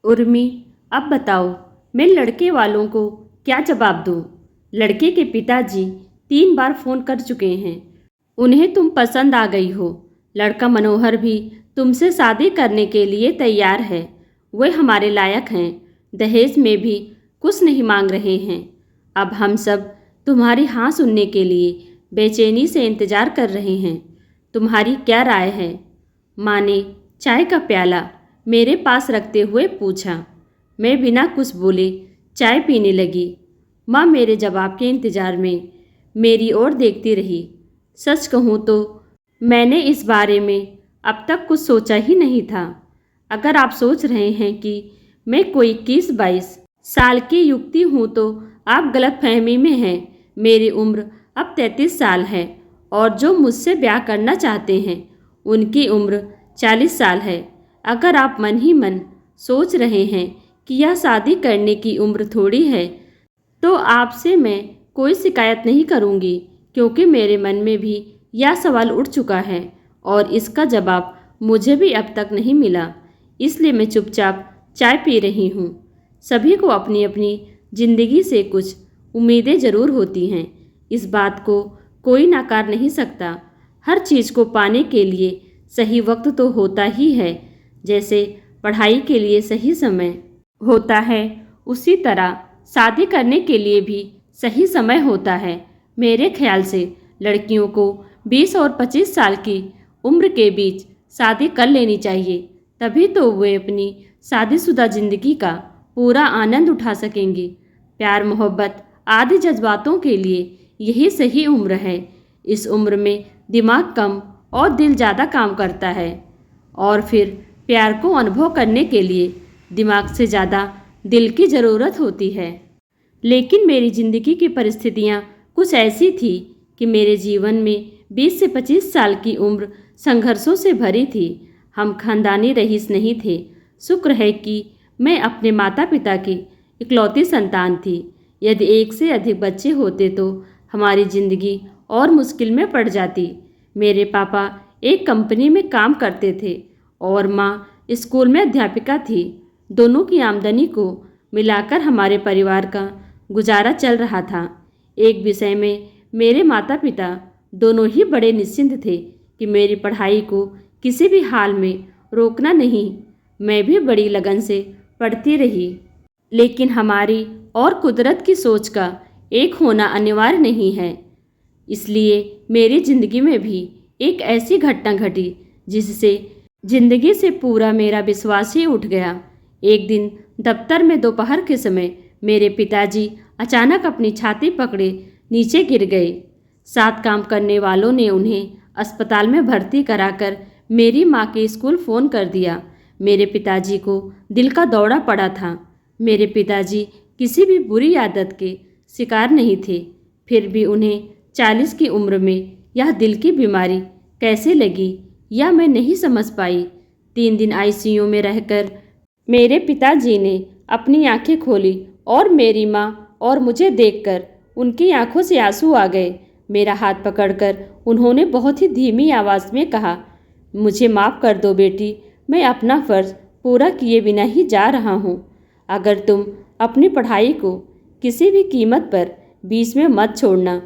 उर्मी, अब बताओ मैं लड़के वालों को क्या जवाब दूँ? लड़के के पिताजी 3 बार फ़ोन कर चुके हैं। उन्हें तुम पसंद आ गई हो। लड़का मनोहर भी तुमसे शादी करने के लिए तैयार है। वे हमारे लायक हैं। दहेज में भी कुछ नहीं मांग रहे हैं। अब हम सब तुम्हारी हाँ सुनने के लिए बेचैनी से इंतज़ार कर रहे हैं। तुम्हारी क्या राय है? माँ ने चाय का प्याला मेरे पास रखते हुए पूछा। मैं बिना कुछ बोले चाय पीने लगी। माँ मेरे जवाब के इंतज़ार में मेरी ओर देखती रही। सच कहूँ तो मैंने इस बारे में अब तक कुछ सोचा ही नहीं था। अगर आप सोच रहे हैं कि मैं कोई 21-22 साल की युवती हूँ तो आप गलतफहमी में हैं। मेरी उम्र अब 33 साल है और जो मुझसे ब्याह करना चाहते हैं उनकी उम्र 40 साल है। अगर आप मन ही मन सोच रहे हैं कि यह शादी करने की उम्र थोड़ी है तो आपसे मैं कोई शिकायत नहीं करूंगी, क्योंकि मेरे मन में भी यह सवाल उठ चुका है और इसका जवाब मुझे भी अब तक नहीं मिला। इसलिए मैं चुपचाप चाय पी रही हूँ। सभी को अपनी अपनी ज़िंदगी से कुछ उम्मीदें ज़रूर होती हैं। इस बात को कोई नकार नहीं सकता। हर चीज़ को पाने के लिए सही वक्त तो होता ही है। जैसे पढ़ाई के लिए सही समय होता है, उसी तरह शादी करने के लिए भी सही समय होता है। मेरे ख्याल से लड़कियों को 20 और 25 साल की उम्र के बीच शादी कर लेनी चाहिए, तभी तो वे अपनी शादीशुदा ज़िंदगी का पूरा आनंद उठा सकेंगी। प्यार मोहब्बत आदि जज्बातों के लिए यही सही उम्र है। इस उम्र में दिमाग कम और दिल ज़्यादा काम करता है और फिर प्यार को अनुभव करने के लिए दिमाग से ज़्यादा दिल की ज़रूरत होती है। लेकिन मेरी ज़िंदगी की परिस्थितियाँ कुछ ऐसी थी कि मेरे जीवन में 20 से 25 साल की उम्र संघर्षों से भरी थी। हम खानदानी रईस नहीं थे। शुक्र है कि मैं अपने माता पिता की इकलौती संतान थी। यदि एक से अधिक बच्चे होते तो हमारी ज़िंदगी और मुश्किल में पड़ जाती। मेरे पापा एक कंपनी में काम करते थे और माँ स्कूल में अध्यापिका थी। दोनों की आमदनी को मिलाकर हमारे परिवार का गुजारा चल रहा था। एक विषय में मेरे माता पिता दोनों ही बड़े निश्चिंत थे कि मेरी पढ़ाई को किसी भी हाल में रोकना नहीं। मैं भी बड़ी लगन से पढ़ती रही, लेकिन हमारी और कुदरत की सोच का एक होना अनिवार्य नहीं है। इसलिए मेरी ज़िंदगी में भी एक ऐसी घटना घटी जिससे ज़िंदगी से पूरा मेरा विश्वास ही उठ गया। एक दिन दफ्तर में दोपहर के समय मेरे पिताजी अचानक अपनी छाती पकड़े नीचे गिर गए। साथ काम करने वालों ने उन्हें अस्पताल में भर्ती कराकर मेरी माँ के स्कूल फ़ोन कर दिया। मेरे पिताजी को दिल का दौरा पड़ा था। मेरे पिताजी किसी भी बुरी आदत के शिकार नहीं थे, फिर भी उन्हें 40 की उम्र में यह दिल की बीमारी कैसे लगी यह मैं नहीं समझ पाई। 3 दिन आईसीयू में रहकर मेरे पिताजी ने अपनी आंखें खोली और मेरी माँ और मुझे देखकर उनकी आंखों से आंसू आ गए। मेरा हाथ पकड़कर उन्होंने बहुत ही धीमी आवाज़ में कहा, मुझे माफ़ कर दो बेटी, मैं अपना फ़र्ज़ पूरा किए बिना ही जा रहा हूँ। अगर तुम अपनी पढ़ाई को किसी भी कीमत पर बीच में मत छोड़ना,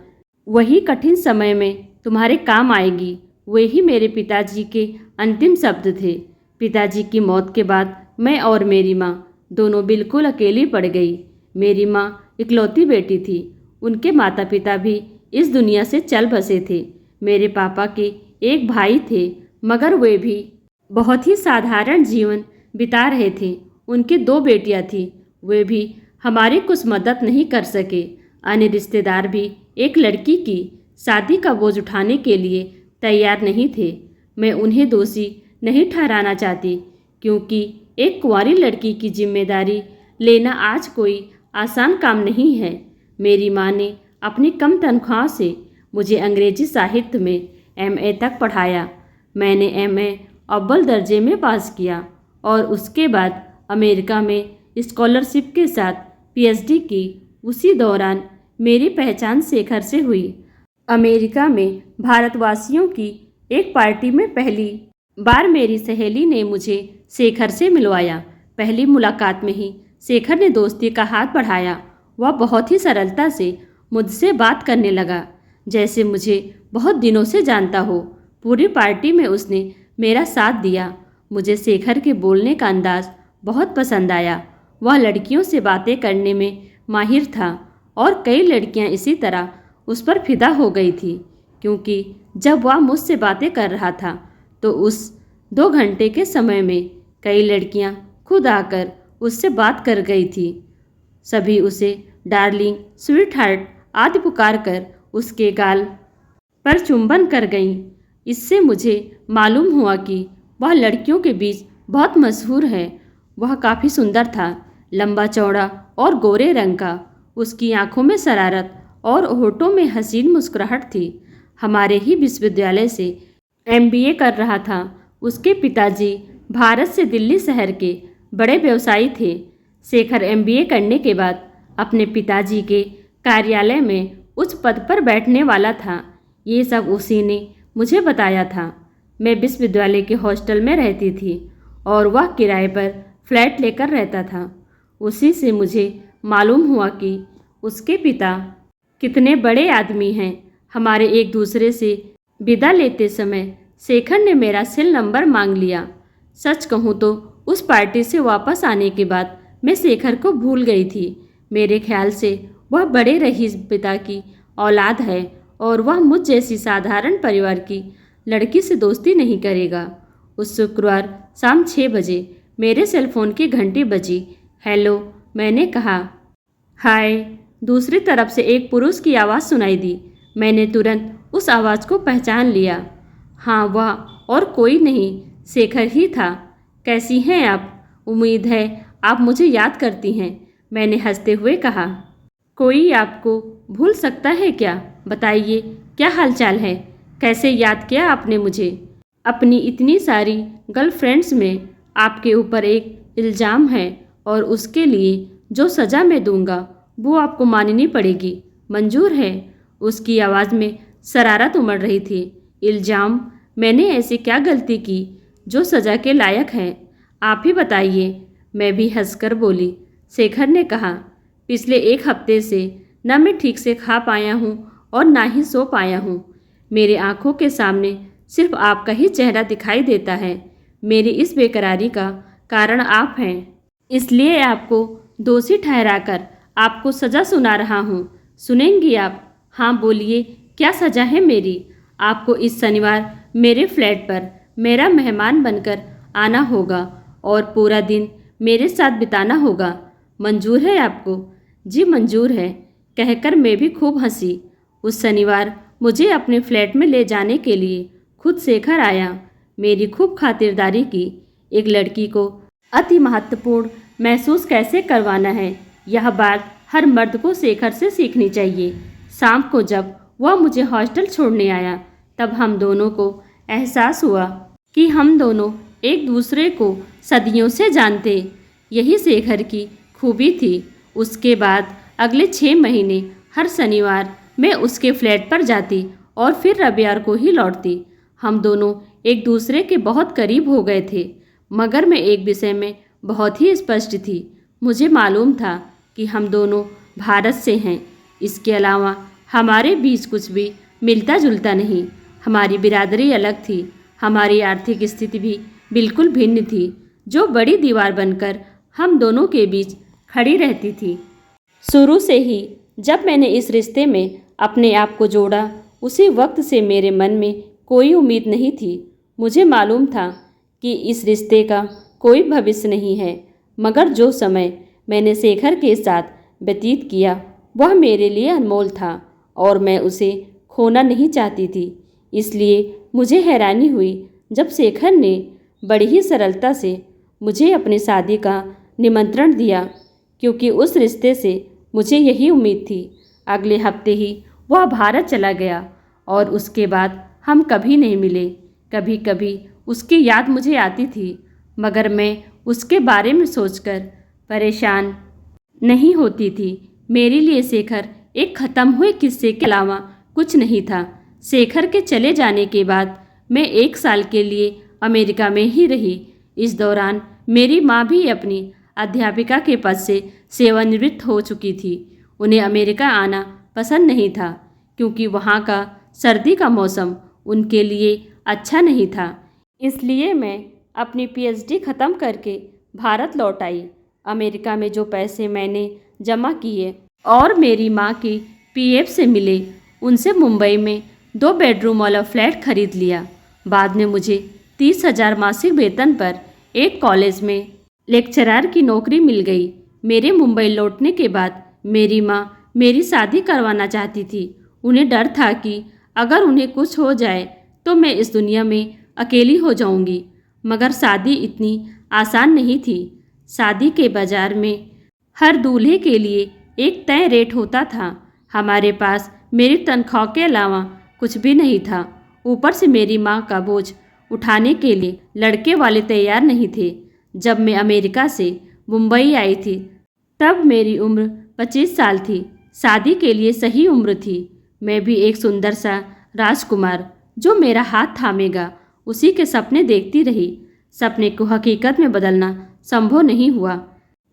वही कठिन समय में तुम्हारे काम आएगी। वही मेरे पिताजी के अंतिम शब्द थे। पिताजी की मौत के बाद मैं और मेरी माँ दोनों बिल्कुल अकेली पड़ गई। मेरी माँ इकलौती बेटी थी। उनके माता पिता भी इस दुनिया से चल बसे थे। मेरे पापा के एक भाई थे, मगर वे भी बहुत ही साधारण जीवन बिता रहे थे। उनकी 2 बेटियां थीं, वे भी हमारी कुछ मदद नहीं कर सके। अन्य रिश्तेदार भी एक लड़की की शादी का बोझ उठाने के लिए तैयार नहीं थे। मैं उन्हें दोषी नहीं ठहराना चाहती, क्योंकि एक कुंवारी लड़की की जिम्मेदारी लेना आज कोई आसान काम नहीं है। मेरी माँ ने अपनी कम तनख्वाह से मुझे अंग्रेजी साहित्य में एमए तक पढ़ाया। मैंने एमए अव्वल दर्जे में पास किया और उसके बाद अमेरिका में स्कॉलरशिप के साथ पीएचडी की। उसी दौरान मेरी पहचान शेखर से हुई। अमेरिका में भारतवासियों की एक पार्टी में पहली बार मेरी सहेली ने मुझे शेखर से मिलवाया। पहली मुलाकात में ही शेखर ने दोस्ती का हाथ बढ़ाया। वह बहुत ही सरलता से मुझसे बात करने लगा, जैसे मुझे बहुत दिनों से जानता हो। पूरी पार्टी में उसने मेरा साथ दिया। मुझे शेखर के बोलने का अंदाज बहुत पसंद आया। वह लड़कियों से बातें करने में माहिर था और कई लड़कियां इसी तरह उस पर फिदा हो गई थी, क्योंकि जब वह मुझसे बातें कर रहा था तो उस 2 घंटे के समय में कई लड़कियां खुद आकर उससे बात कर गई थी। सभी उसे डार्लिंग, स्वीट हार्ट आदि पुकार कर उसके गाल पर चुंबन कर गईं। इससे मुझे मालूम हुआ कि वह लड़कियों के बीच बहुत मशहूर है। वह काफ़ी सुंदर था, लंबा चौड़ा और गोरे रंग का। उसकी आंखों में शरारत और होठों में हसीन मुस्कुराहट थी। हमारे ही विश्वविद्यालय से MBA कर रहा था। उसके पिताजी भारत से दिल्ली शहर के बड़े व्यवसायी थे। शेखर MBA करने के बाद अपने पिताजी के कार्यालय में उच्च पद पर बैठने वाला था। ये सब उसी ने मुझे बताया था। मैं विश्वविद्यालय के हॉस्टल में रहती थी और वह किराए पर फ्लैट लेकर रहता था। उसी से मुझे मालूम हुआ कि उसके पिता कितने बड़े आदमी हैं। हमारे एक दूसरे से विदा लेते समय शेखर ने मेरा सेल नंबर मांग लिया। सच कहूँ तो उस पार्टी से वापस आने के बाद मैं शेखर को भूल गई थी। मेरे ख्याल से वह बड़े रईस पिता की औलाद है और वह मुझ जैसी साधारण परिवार की लड़की से दोस्ती नहीं करेगा। उस शुक्रवार शाम 6 बजे मेरे सेलफोन की घंटी बजी। हेलो, मैंने कहा। हाय, दूसरी तरफ से एक पुरुष की आवाज़ सुनाई दी। मैंने तुरंत उस आवाज़ को पहचान लिया। हाँ, वह और कोई नहीं, शेखर ही था। कैसी हैं आप? उम्मीद है आप मुझे याद करती हैं, मैंने हंसते हुए कहा। कोई आपको भूल सकता है क्या? बताइए, क्या हालचाल है? कैसे याद किया आपने मुझे? अपनी इतनी सारी गर्लफ्रेंड्स में आपके ऊपर एक इल्ज़ाम है और उसके लिए जो सज़ा मैं दूंगा वो आपको माननी पड़ेगी। मंजूर है? उसकी आवाज़ में शरारत उमड़ रही थी। इल्ज़ाम? मैंने ऐसी क्या गलती की जो सज़ा के लायक है? आप ही बताइए, मैं भी हंसकर बोली। शेखर ने कहा, पिछले 1 हफ्ते से न मैं ठीक से खा पाया हूँ और ना ही सो पाया हूँ। मेरे आँखों के सामने सिर्फ आपका ही चेहरा दिखाई देता है। मेरी इस बेकरारी का कारण आप हैं, इसलिए आपको दोषी ठहराकर आपको सज़ा सुना रहा हूँ। सुनेंगी आप? हाँ बोलिए, क्या सज़ा है मेरी? आपको इस शनिवार मेरे फ्लैट पर मेरा मेहमान बनकर आना होगा और पूरा दिन मेरे साथ बिताना होगा। मंजूर है आपको? जी मंजूर है, कहकर मैं भी खूब हंसी। उस शनिवार मुझे अपने फ्लैट में ले जाने के लिए खुद शेखर आया। मेरी खूब खातिरदारी की। एक लड़की को अति महत्वपूर्ण महसूस कैसे करवाना है, यह बात हर मर्द को शेखर से सीखनी चाहिए। शाम को जब वह मुझे हॉस्टल छोड़ने आया तब हम दोनों को एहसास हुआ कि हम दोनों एक दूसरे को सदियों से जानते। यही शेखर की खूबी थी। उसके बाद अगले 6 महीने हर शनिवार मैं उसके फ्लैट पर जाती और फिर रविवार को ही लौटती। हम दोनों एक दूसरे के बहुत करीब हो गए थे, मगर मैं एक विषय में बहुत ही स्पष्ट थी। मुझे मालूम था कि हम दोनों भारत से हैं। इसके अलावा हमारे बीच कुछ भी मिलता जुलता नहीं। हमारी बिरादरी अलग थी, हमारी आर्थिक स्थिति भी बिल्कुल भिन्न थी, जो बड़ी दीवार बनकर हम दोनों के बीच खड़ी रहती थी। शुरू से ही जब मैंने इस रिश्ते में अपने आप को जोड़ा, उसी वक्त से मेरे मन में कोई उम्मीद नहीं थी। मुझे मालूम था कि इस रिश्ते का कोई भविष्य नहीं है, मगर जो समय मैंने शेखर के साथ व्यतीत किया वह मेरे लिए अनमोल था और मैं उसे खोना नहीं चाहती थी। इसलिए मुझे हैरानी हुई जब शेखर ने बड़ी ही सरलता से मुझे अपनी शादी का निमंत्रण दिया, क्योंकि उस रिश्ते से मुझे यही उम्मीद थी। अगले हफ्ते ही वह भारत चला गया और उसके बाद हम कभी नहीं मिले। कभी कभी उसकी याद मुझे आती थी, मगर मैं उसके बारे में सोचकर परेशान नहीं होती थी। मेरे लिए शेखर एक ख़त्म हुए किस्से के अलावा कुछ नहीं था। शेखर के चले जाने के बाद मैं 1 साल के लिए अमेरिका में ही रही। इस दौरान मेरी माँ भी अपनी अध्यापिका के पद से सेवानिवृत्त हो चुकी थी। उन्हें अमेरिका आना पसंद नहीं था क्योंकि वहाँ का सर्दी का मौसम उनके लिए अच्छा नहीं था। इसलिए मैं अपनी पीएचडी ख़त्म करके भारत लौट आई। अमेरिका में जो पैसे मैंने जमा किए और मेरी माँ की पीएफ से मिले, उनसे मुंबई में 2 बेडरूम वाला फ्लैट खरीद लिया। बाद में मुझे 30,000 मासिक वेतन पर एक कॉलेज में लेक्चरर की नौकरी मिल गई। मेरे मुंबई लौटने के बाद मेरी माँ मेरी शादी करवाना चाहती थी। उन्हें डर था कि अगर उन्हें कुछ हो जाए तो मैं इस दुनिया में अकेली हो जाऊंगी। मगर शादी इतनी आसान नहीं थी। शादी के बाजार में हर दूल्हे के लिए एक तय रेट होता था। हमारे पास मेरी तनख्वाह के अलावा कुछ भी नहीं था। ऊपर से मेरी माँ का बोझ उठाने के लिए लड़के वाले तैयार नहीं थे। जब मैं अमेरिका से मुंबई आई थी तब मेरी उम्र 25 साल थी। शादी के लिए सही उम्र थी। मैं भी एक सुंदर सा राजकुमार जो मेरा हाथ थामेगा, उसी के सपने देखती रही। सपने को हकीकत में बदलना संभव नहीं हुआ।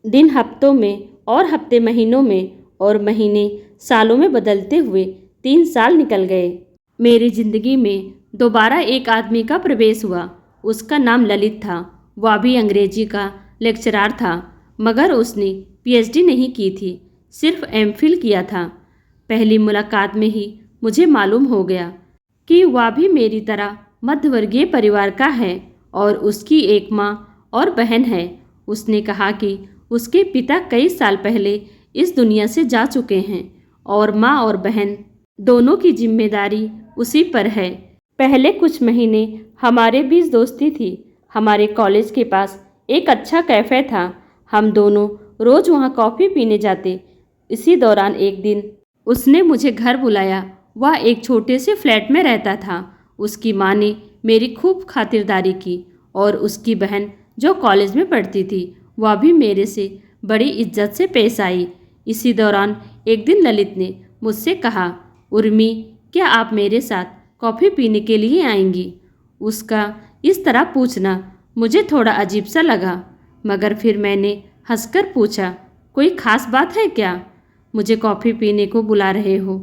दिन हफ्तों में और हफ्ते महीनों में और महीने सालों में बदलते हुए 3 साल निकल गए। मेरी जिंदगी में दोबारा एक आदमी का प्रवेश हुआ। उसका नाम ललित था। वह भी अंग्रेजी का लेक्चरर था, मगर उसने पीएचडी नहीं की थी, सिर्फ एमफिल किया था। पहली मुलाकात में ही मुझे मालूम हो गया कि वह भी मेरी तरह मध्यवर्गीय परिवार का है और उसकी एक माँ और बहन है। उसने कहा कि उसके पिता कई साल पहले इस दुनिया से जा चुके हैं और माँ और बहन दोनों की जिम्मेदारी उसी पर है। पहले कुछ महीने हमारे बीच दोस्ती थी। हमारे कॉलेज के पास एक अच्छा कैफ़े था। हम दोनों रोज़ वहाँ कॉफ़ी पीने जाते। इसी दौरान एक दिन उसने मुझे घर बुलाया। वह एक छोटे से फ्लैट में रहता था। उसकी माँ ने मेरी खूब खातिरदारी की और उसकी बहन जो कॉलेज में पढ़ती थी वह भी मेरे से बड़ी इज्जत से पेश आई। इसी दौरान एक दिन ललित ने मुझसे कहा, उर्मी, क्या आप मेरे साथ कॉफ़ी पीने के लिए आएंगी? उसका इस तरह पूछना मुझे थोड़ा अजीब सा लगा, मगर फिर मैंने हंसकर पूछा, कोई ख़ास बात है क्या? मुझे कॉफ़ी पीने को बुला रहे हो?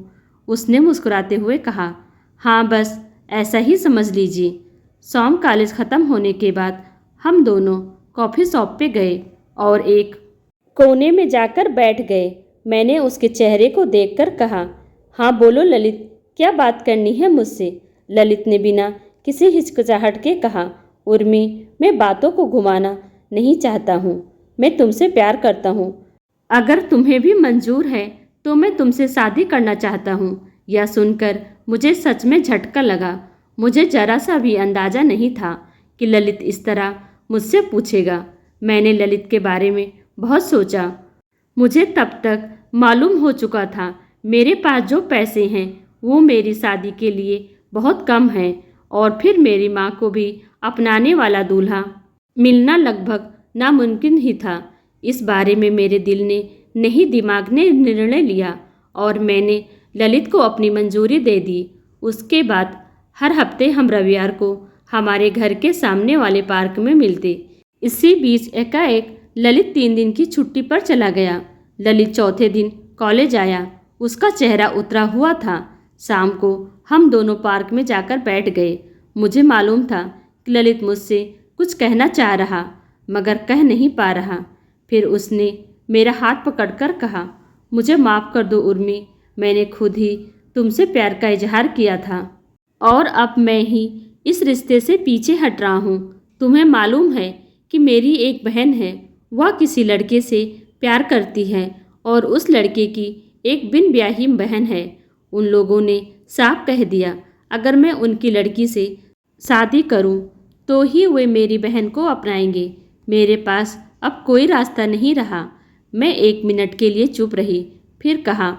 उसने मुस्कुराते हुए कहा, हाँ, बस ऐसा ही समझ लीजिए। शाम कॉलेज ख़त्म होने के बाद हम दोनों कॉफ़ी शॉप पे गए और एक कोने में जाकर बैठ गए। मैंने उसके चेहरे को देखकर कहा, हाँ बोलो ललित, क्या बात करनी है मुझसे? ललित ने बिना किसी हिचकिचाहट के कहा, उर्मी, मैं बातों को घुमाना नहीं चाहता हूँ। मैं तुमसे प्यार करता हूँ। अगर तुम्हें भी मंजूर है तो मैं तुमसे शादी करना चाहता हूँ। यह सुनकर मुझे सच में झटका लगा। मुझे जरा सा भी अंदाज़ा नहीं था कि ललित इस तरह मुझसे पूछेगा। मैंने ललित के बारे में बहुत सोचा। मुझे तब तक मालूम हो चुका था मेरे पास जो पैसे हैं वो मेरी शादी के लिए बहुत कम हैं और फिर मेरी माँ को भी अपनाने वाला दूल्हा मिलना लगभग नामुमकिन ही था। इस बारे में मेरे दिल ने नहीं दिमाग ने निर्णय लिया और मैंने ललित को अपनी मंजूरी दे दी। उसके बाद हर हफ्ते हम रविवार को हमारे घर के सामने वाले पार्क में मिलते। इसी बीच एकाएक ललित 3 दिन की छुट्टी पर चला गया। ललित चौथे दिन कॉलेज आया। उसका चेहरा उतरा हुआ था। शाम को हम दोनों पार्क में जाकर बैठ गए। मुझे मालूम था कि ललित मुझसे कुछ कहना चाह रहा मगर कह नहीं पा रहा। फिर उसने मेरा हाथ पकड़कर कहा, मुझे माफ़ कर दो उर्मी, मैंने खुद ही तुमसे प्यार का इजहार किया था और अब मैं ही इस रिश्ते से पीछे हट रहा हूँ। तुम्हें मालूम है कि मेरी एक बहन है, वह किसी लड़के से प्यार करती है और उस लड़के की एक बिन ब्याही बहन है। उन लोगों ने साफ कह दिया अगर मैं उनकी लड़की से शादी करूं तो ही वे मेरी बहन को अपनाएंगे। मेरे पास अब कोई रास्ता नहीं रहा। मैं 1 मिनट के लिए चुप रही, फिर कहा,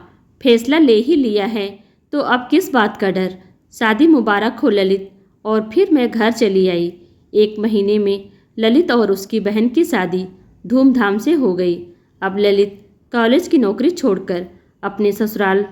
फैसला ले ही लिया है तो अब किस बात का डर? शादी मुबारक हो ललित। और फिर मैं घर चली आई। 1 महीने में ललित और उसकी बहन की शादी धूमधाम से हो गई। अब ललित कॉलेज की नौकरी छोड़कर अपने ससुराल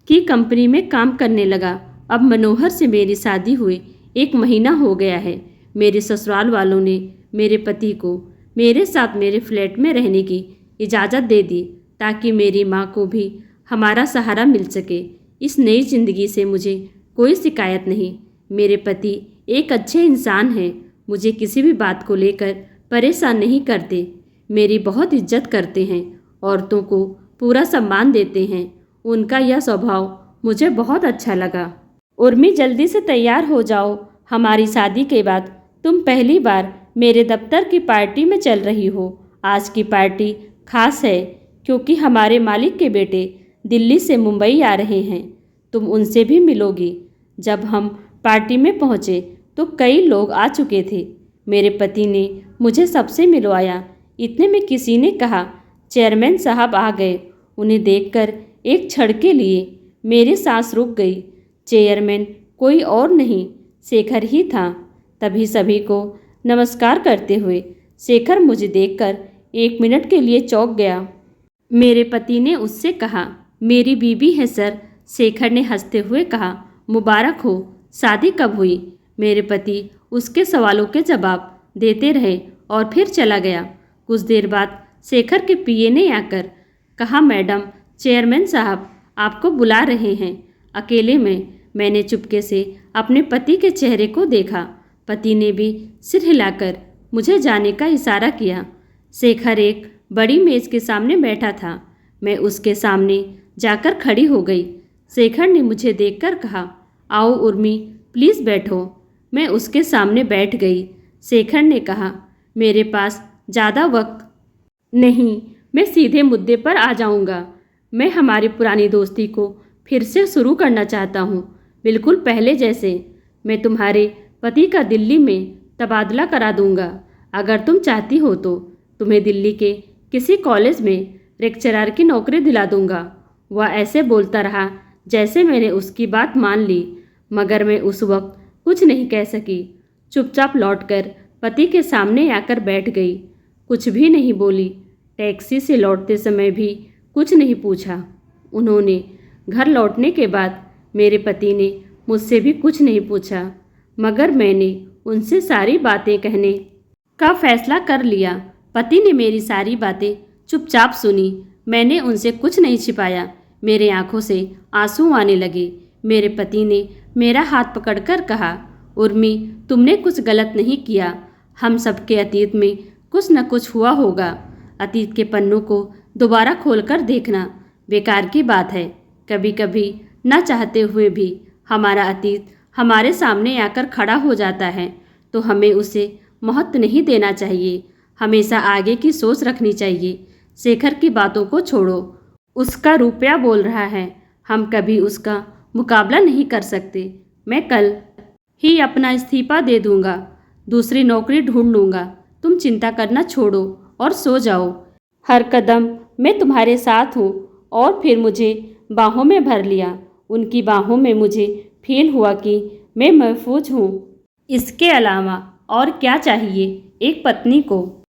की कंपनी में काम करने लगा। अब मनोहर से मेरी शादी हुए 1 महीना हो गया है। मेरे ससुराल वालों ने मेरे पति को मेरे साथ मेरे फ्लैट में रहने की इजाज़त दे दी ताकि मेरी माँ को भी हमारा सहारा मिल सके। इस नई ज़िंदगी से मुझे कोई शिकायत नहीं। मेरे पति एक अच्छे इंसान हैं, मुझे किसी भी बात को लेकर परेशान नहीं करते, मेरी बहुत इज्जत करते हैं, औरतों को पूरा सम्मान देते हैं। उनका यह स्वभाव मुझे बहुत अच्छा लगा। उर्मी, जल्दी से तैयार हो जाओ, हमारी शादी के बाद तुम पहली बार मेरे दफ्तर की पार्टी में चल रही हो। आज की पार्टी खास है क्योंकि हमारे मालिक के बेटे दिल्ली से मुंबई आ रहे हैं। तुम उनसे भी मिलोगी। जब हम पार्टी में पहुँचे तो कई लोग आ चुके थे। मेरे पति ने मुझे सबसे मिलवाया। इतने में किसी ने कहा, चेयरमैन साहब आ गए। उन्हें देखकर एक क्षण के लिए मेरी सांस रुक गई। चेयरमैन कोई और नहीं, शेखर ही था। तभी सभी को नमस्कार करते हुए शेखर मुझे देखकर 1 मिनट के लिए चौंक गया। मेरे पति ने उससे कहा, मेरी बीवी है सर। शेखर ने हंसते हुए कहा, मुबारक हो, शादी कब हुई? मेरे पति उसके सवालों के जवाब देते रहे और फिर चला गया। कुछ देर बाद शेखर के पीए ने आकर कहा, मैडम, चेयरमैन साहब आपको बुला रहे हैं। अकेले में मैंने चुपके से अपने पति के चेहरे को देखा। पति ने भी सिर हिलाकर मुझे जाने का इशारा किया। शेखर एक बड़ी मेज के सामने बैठा था। मैं उसके सामने जाकर खड़ी हो गई। शेखर ने मुझे देखकर कहा, आओ उर्मी, प्लीज़ बैठो। मैं उसके सामने बैठ गई। शेखर ने कहा, मेरे पास ज़्यादा वक्त नहीं, मैं सीधे मुद्दे पर आ जाऊंगा। मैं हमारी पुरानी दोस्ती को फिर से शुरू करना चाहता हूँ, बिल्कुल पहले जैसे। मैं तुम्हारे पति का दिल्ली में तबादला करा दूंगा। अगर तुम चाहती हो तो तुम्हें दिल्ली के किसी कॉलेज में लेक्चरर की नौकरी दिला दूंगा। वह ऐसे बोलता रहा जैसे मैंने उसकी बात मान ली, मगर मैं उस वक्त कुछ नहीं कह सकी। चुपचाप लौटकर पति के सामने आकर बैठ गई। कुछ भी नहीं बोली। टैक्सी से लौटते समय भी कुछ नहीं पूछा। उन्होंने घर लौटने के बाद मेरे पति ने मुझसे भी कुछ नहीं पूछा, मगर मैंने उनसे सारी बातें कहने का फैसला कर लिया। पति ने मेरी सारी बातें चुपचाप सुनी। मैंने उनसे कुछ नहीं छिपाया। मेरे आंखों से आंसू आने लगे। मेरे पति ने मेरा हाथ पकड़कर कहा, उर्मी, तुमने कुछ गलत नहीं किया। हम सबके अतीत में कुछ न कुछ हुआ होगा। अतीत के पन्नों को दोबारा खोलकर देखना बेकार की बात है। कभी कभी न चाहते हुए भी हमारा अतीत हमारे सामने आकर खड़ा हो जाता है, तो हमें उसे महत्व नहीं देना चाहिए। हमेशा आगे की सोच रखनी चाहिए। शेखर की बातों को छोड़ो। उसका रुपया बोल रहा है, हम कभी उसका मुकाबला नहीं कर सकते। मैं कल ही अपना इस्तीफा दे दूंगा, दूसरी नौकरी ढूंढ लूँगा। तुम चिंता करना छोड़ो और सो जाओ। हर कदम मैं तुम्हारे साथ हूँ। और फिर मुझे बाहों में भर लिया। उनकी बाहों में मुझे फील हुआ कि मैं महफूज हूँ। इसके अलावा और क्या चाहिए एक पत्नी को।